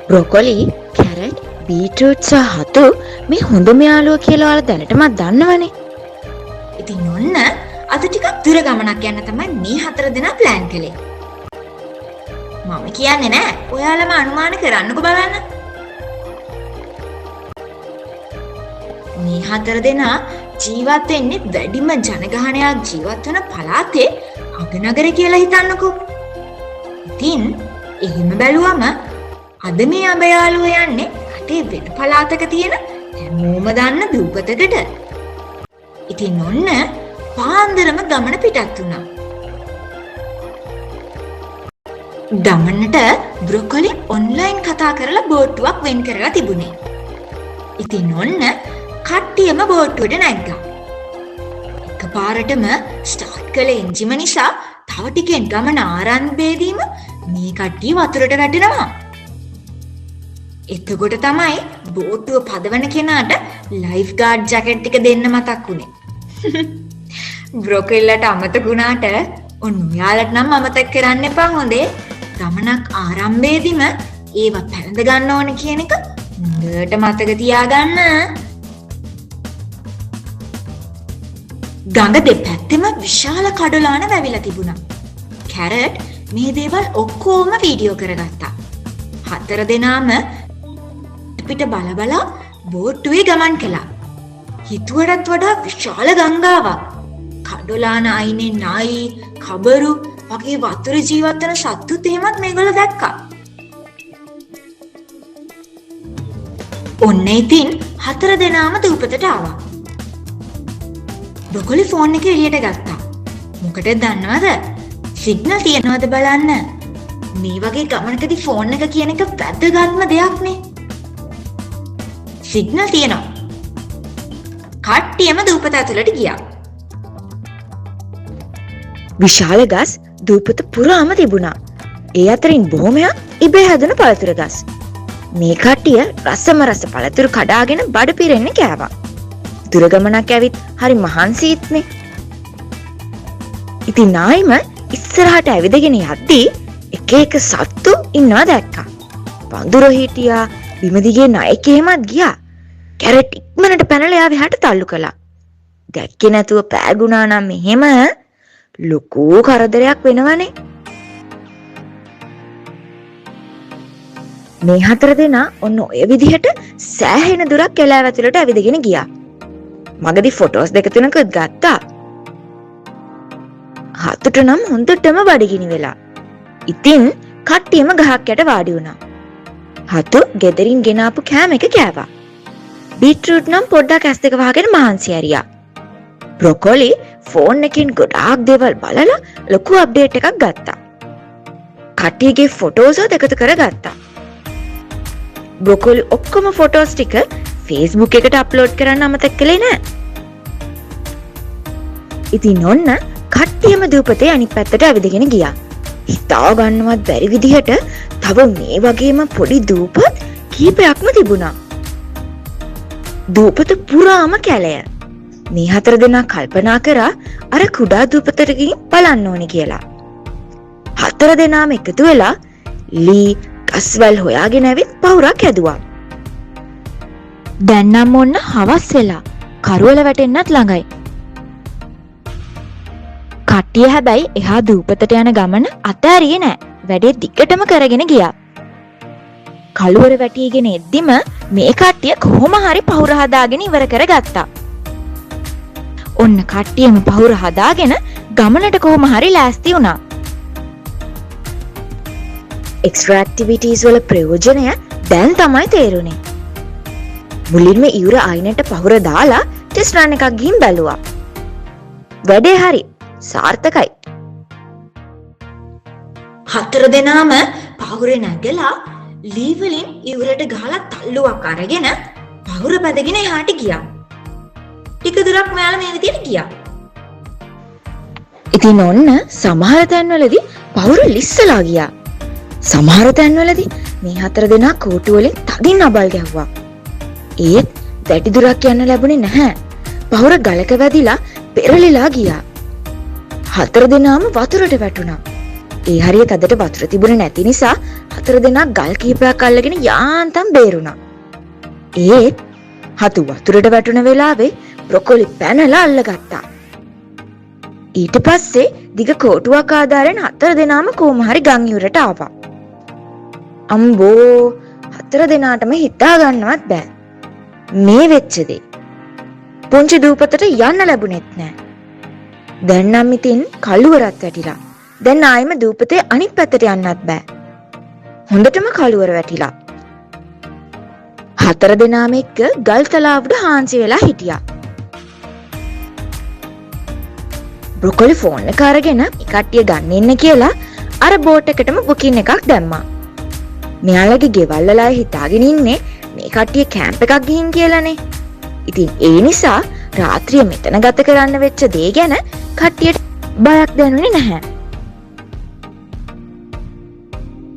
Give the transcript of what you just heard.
Broccoli, carrot, beetroot සහ හතු මේ හොඳම යාළුවෝ කියලා ඔයාලා දැනටමත් දන්නවනේ. ඉතින් ඔන්න අද ටිකක් දුර ගමනක් යන්න තමයි මේ 4 දෙනා ප්ලෑන් කළේ. මම කියන්නේ නෑ, ඔයාලම අනුමාන කරන්නකෝ බලන්න. මේ 4 දෙනා ජීවත් වෙන්නේ වැඩිම ජනගහනයක් ජීවත් වන පළාතේ අගනගර කියලා හිතන්නකෝ. ඉතින් එහෙම බැලුවම අද මේ අඹ යාළුවෝ යන්නේ රටේ වෙන පළාතක තියෙන හැමෝම දන්න දූපතකට. ඉතින් ඔන්න පාන්දරම ගමන පිටත් වුණා. ගමනට බ්‍රොකොලි ඔන්ලයින් කතා කරලා බෝට්ටුවක් වෙන් කරලා තිබුණේ. ඉතින් ඔන්න කට්ටියම බෝට්ටුවට නැග්ගා. එකපාරටම ස්ටාර්ට් කළ එන්ජිම නිසා තව ටිකෙන් ගමන ආරම්භයේදීම මේ කට්ටිය වතුරට වැටෙනවා. එතකොට තමයි බෝට්ටුව පදවන කෙනාට ලයිෆ් ගාඩ් ජැකට් ටික දෙන්න මතක් වුණේ. බ්‍රොකොලිලට අමතක වුණාට ඔන්න ඔයාලට නම් අමතක කරන්න එපා හොඳේ. ගමනක් ආරම්භයේදීම ඒව පැනඳ ගන්න ඕන කියන එක හොඳට මතක තියාගන්න. ගඟ දෙපැත්තෙම විශාල කඩලාන වැවිලා තිබුණා. කැරට් මේ දේවල් ඔක්කොම වීඩියෝ කරගත්තා. 4 දෙනාම පිට බල බෝට්ටුවේ ගමන් කළා. හිතුවටත් වඩා විශාල ගංගාවක්. කඩලාන අයිනේ නයි, කබරු වගේ වතුර ජීවත් වෙන සත්තුත් එහෙමත් මේගොල්ලෝ දැක්කා. ඔන්න ඉතින් 4 දෙනාම දූපතට ආවා. බ්‍රොකොලි ෆෝන් එක එළියට ගත්තා. මොකටද දන්නවද? සිග්නල් තියනවද බලන්න. මේ වගේ ගමනකදී ෆෝන් එක කියන එක වැදගත්ම දෙයක් නේ. සිග්නල් තියනවා. කට්ටියම දූපත ඇතුළට ගියා. විශාල ගස් දූපත පුරාම තිබුණා. ඒ අතරින් බොහොමයක් ඉබේ හැදුන පළතුරු ගස්. මේ කට්ටිය රස පළතුරු කඩාගෙන බඩ පිරෙන්න කෑවා. දුර ගමනක් ඇවිත් හරි මහන්සියිත්නේ. ඉතින් නායිම ඉස්සරහට ඇවිදගෙන යද්දී එක එක සත්තු ඉන්නවා දැක්කා. වඳුර හිටියා, බිම දිගේ නයෙක් එහෙමත් ගියා. කැරට් ඉක්මනට පැනලා එයාව එහාට තල්ලු කළා. දැක්කේ නැතුව පෑගුණා නම් මෙහෙම ලොකු කරදරයක් වෙනවනේ. මේ 4 දෙනා ඔන්න ඔය විදිහට සෑහෙන දුරක් කැලෑව ඇතුළට ඇවිදගෙන ගියා. මගදී ෆොටෝස් 2-3කුත් ගත්තා. හතුට නම් හොඳටම බඩගිනි වෙලා. ඉතින් කට්ටියම ගහක් යට වාඩි වුණා. හතු ගෙදරින් ගෙනාපු කෑම එක කෑවා. බීට්‍රූට් නම් පොඩ්ඩක් ඇස් දෙක වහගෙන මහන්සි ඇරියා. බ්‍රොකොලි ෆෝන් එකෙන් ගොඩාක් දේවල් බලලා ලොකු අප්ඩේට් එකක් ගත්තා. කට්ටියගේ ෆොටෝස් එකතු කරගත්තා. බ්‍රොකොලි ඔක්කොම ෆොටෝස් ටික Facebook එකට අප්ලෝඩ් කරන්න අමතක කළේ නෑ. ඉතින් ඔන්න කට්ටියම දූපතේ අනිත් පැත්තට ඇවිදගෙන ගියා. හිතා ගන්නවත් බැරි විදිහට තව මේ වගේම පොඩි දූපත් කීපයක්ම තිබුණා. දූපත පුරාම කැලය. මේ 4 දෙනා කල්පනා කරා අර කුඩා දූපතට ගිහින් බලන්න ඕනේ කියලා. 4 දෙනාම එකතු වෙලා ලී ගස්වැල් හොයාගෙන ඇවිත් පවුරක් හැදුවා. දැන් නම් ඔන්න හවස් වෙලා කරවල වැටෙන්නත් ළඟයි. කට්ටිය හැබැයි එහා දූපතට යන ගමන අතෑරියේ නෑ. වැඩේ දිගටම කරගෙන ගියා. කළුවර වැටිගෙන එද්දිම මේ කට්ටිය කොහොම හරි පහුර හදාගෙන ඉවර කරගත්තා. ඔන්න කට්ටියම පහුර හදාගෙන ගමනට කොහොම හරි ලෑස්ති වුණා. එක්ස්ට්‍රා ඇක්ටිවිටීස් වල ප්‍රයෝජනය දැන් තමයි තේරුනේ. මුලින්ම ඉවුර අයිනට පහුර දාලා ටෙස්ට් රන් එකක් ගිහින් බැලුවා. වැඩේ හරි සාර්ථකයි. 4 දෙනාම පහුරේ නැගලා ලී වලින් ඉවුරට ගහලා තල්ලුවක් අරගෙන පහුර බැඳගෙන එහාට ගියා. ටික දුරක් මෙයාලා මේ විදිහට ගියා. ඉතින් ඔන්න සමහර තැන්වලදී පහුර ලිස්සලා ගියා. සමහර තැන්වලදී මේ 4 දෙනා කෝටු වලින් තදින් අබල් ගැහුවා. ඒත් වැඩි දුරක් යන්න ලැබුණේ නැහැ. පහුර ගලක වැදිලා පෙරලිලා ගියා. 4 දෙනාම වතුරට වැටුණා. ඒ හරියට අදට වතුර තිබුණේ නැති නිසා 4 දෙනා ගල් කිහිපයක් අල්ලගෙන යාන්තම් බේරුණා. ඒත් හතු වතුරට වැටුණ වෙලාවේ බ්‍රොකොලි පැනලා අල්ලගත්තා. ඊට පස්සේ දිග කෝටුවක් ආදාරෙන් 4 දෙනාම කොහොම හරි ගම් ඉවුරට ආවා. අම්බෝ 4 දෙනාටම හිතා ගන්නවත් බෑ. මේ වෙච්ච දේ. පුංචි දූපතට යන්න ලැබුණෙත් නෑ. දැන් නම් ඉතින් කළුවරත් වැටිලා. දැන් ආයෙම දූපතේ අනිත් පැත්තට යන්නත් බෑ. හොඳටම කළුවර වැටිලා. 4 දෙනාම එක්ක ගල් තලාවුඩ හාන්සි වෙලා හිටියා. බ්‍රොකොලි ෆෝන් එක අරගෙන මේ කට්ටිය ගන්න ඉන්න කියලා අර බෝට් එකටම බුකින් එකක් දැම්මා. මෙයාලගේ ගෙවල් වල අය හිතාගෙන ඉන්නේ මේ කට්ටිය කැම්ප් එකක් ගිහින් කියලානේ. ඉතින් ඒ නිසා රාත්‍රිය මෙතන ගත කරන්න වෙච්ච දේ ගැන කට්ටියට බයක් දැනුනේ නැහැ.